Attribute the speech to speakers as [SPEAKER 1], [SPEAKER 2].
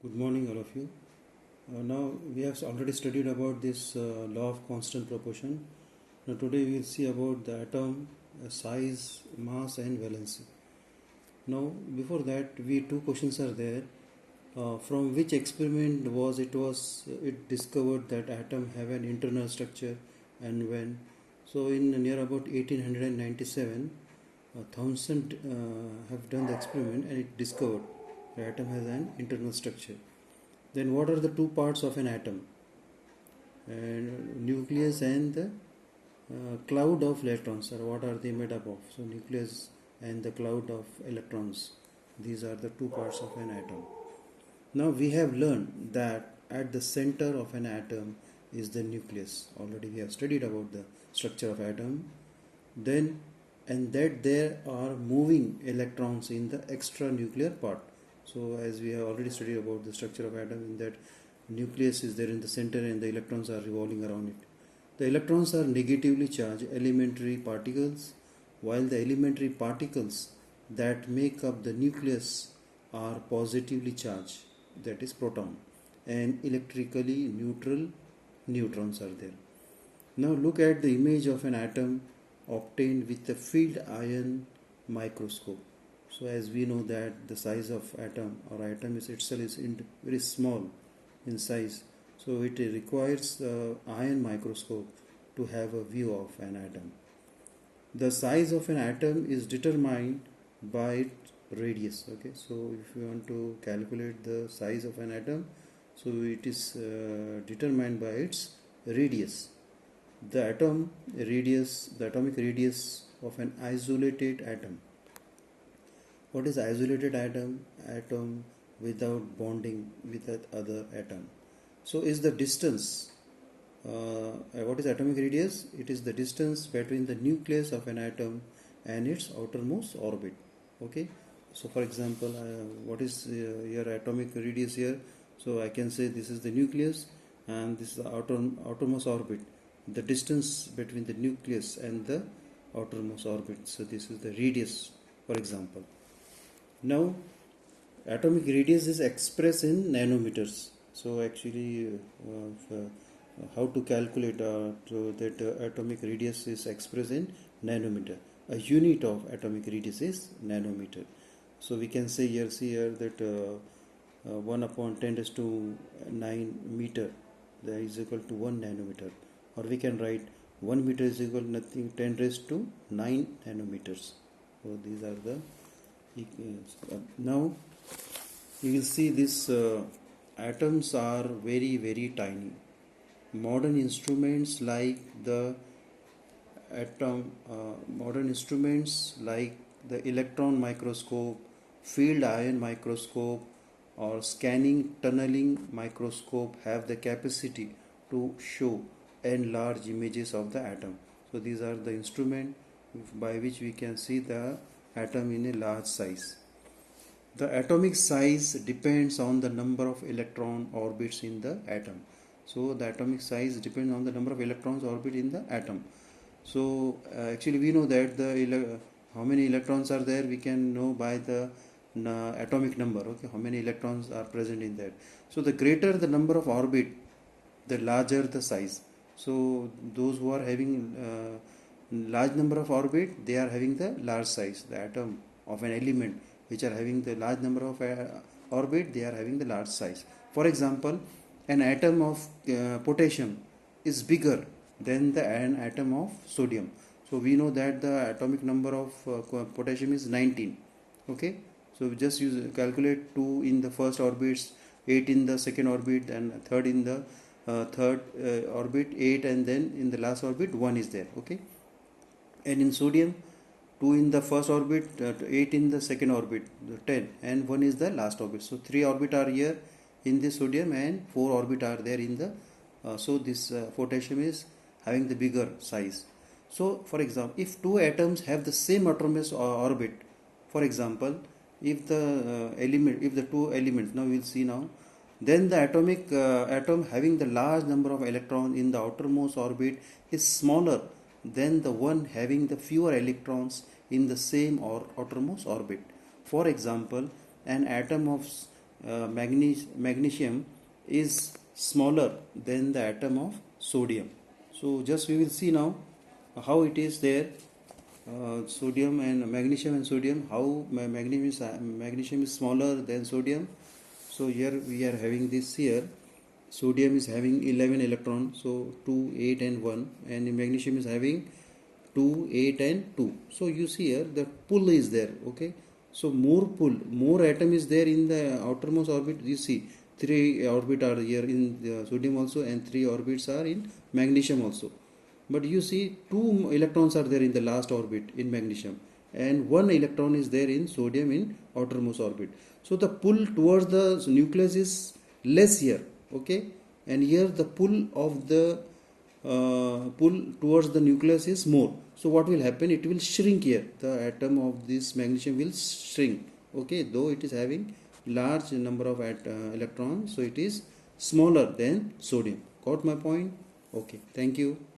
[SPEAKER 1] Good morning, all of you. Now we have already studied about this law of constant proportion. Now today we will see about the atom, size, mass, and valency. Now before that, we two questions are there. From which experiment it discovered that atom have an internal structure and when? So in near about 1897, Thomson have done the experiment and it discovered the atom has an internal structure. Then what are the two parts of an atom? And nucleus and the cloud of electrons, or what are they made up of? So nucleus and the cloud of electrons. These are the two parts of an atom. Now we have learned that at the center of an atom is the nucleus. Already we have studied about the structure of atom. Then and that there are moving electrons in the extranuclear part. So as we have already studied about the structure of atom, in that nucleus is there in the center and the electrons are revolving around it. The electrons are negatively charged elementary particles, while the elementary particles that make up the nucleus are positively charged, that is proton, and electrically neutral neutrons are there. Now look at the image of an atom obtained with the field ion microscope. So as we know that the size of atom or atom itself is very small in size, so it requires the ion microscope to have a view of an atom. The size of an atom is determined by its radius. Okay, so if you want to calculate the size of an atom, so it is determined by its radius. The atomic radius of an isolated atom. What is isolated atom? Atom without bonding with that other atom. So is the distance. What is atomic radius? It is the distance between the nucleus of an atom and its outermost orbit. Okay. So for example, what is your atomic radius here? So I can say this is the nucleus and this is the outermost orbit. The distance between the nucleus and the outermost orbit. So this is the radius, for example. Now, atomic radius is expressed in nanometers. So actually, how to calculate that atomic radius is expressed in nanometer. A unit of atomic radius is nanometer. So we can say here, see here that 1 upon 10 raised to 9 meter, that is equal to 1 nanometer. Or we can write 1 meter is equal to nothing 10 raised to 9 nanometers. So these are the now you will see these atoms are very tiny. Modern instruments like the electron microscope, field ion microscope, or scanning tunneling microscope have the capacity to show enlarged images of the atom. So these are the instruments by which we can see the atom in a large size. The atomic size depends on the number of electron orbits in the atom. So the atomic size depends on the number of electrons orbit in the atom. So actually we know that how many electrons are there we can know by the atomic number. Okay, how many electrons are present in that. So the greater the number of orbit, the larger the size. So those who are having large number of orbit, they are having the large size. The atom of an element which are having the large number of orbit, they are having the large size. For example, an atom of potassium is bigger than an atom of sodium. So we know that the atomic number of potassium is 19. Okay, so we just calculate 2 in the first orbits, 8 in the second orbit, and third in the third orbit, 8, and then in the last orbit 1 is there. Okay, and in sodium 2 in the first orbit, 8 in the second orbit, 10, and 1 is the last orbit. So 3 orbit are here in the sodium and 4 orbit are there in the so this potassium is having the bigger size. So for example, if two atoms have the same autonomous orbit, for example, if the two elements, now we will see now, then the atom having the large number of electrons in the outermost orbit is smaller than the one having the fewer electrons in the same or outermost orbit. For example, an atom of magnesium is smaller than the atom of sodium. So just we will see now how it is there. Sodium and magnesium and sodium, how magnesium is smaller than sodium. So here we are having this here. Sodium is having 11 electrons, so 2, 8 and 1, and magnesium is having 2, 8 and 2. So you see here the pull is there, okay. So more pull, more atom is there in the outermost orbit. You see 3 orbit are here in the sodium also, and 3 orbits are in magnesium also. But you see 2 electrons are there in the last orbit in magnesium, and 1 electron is there in sodium in outermost orbit. So the pull towards the nucleus is less here, okay, and here the pull of the pull towards the nucleus is more. So what will happen? It will shrink here. The atom of this magnesium will shrink, okay, though it is having large number of electrons, so it is smaller than sodium. Got my point? Okay, thank you.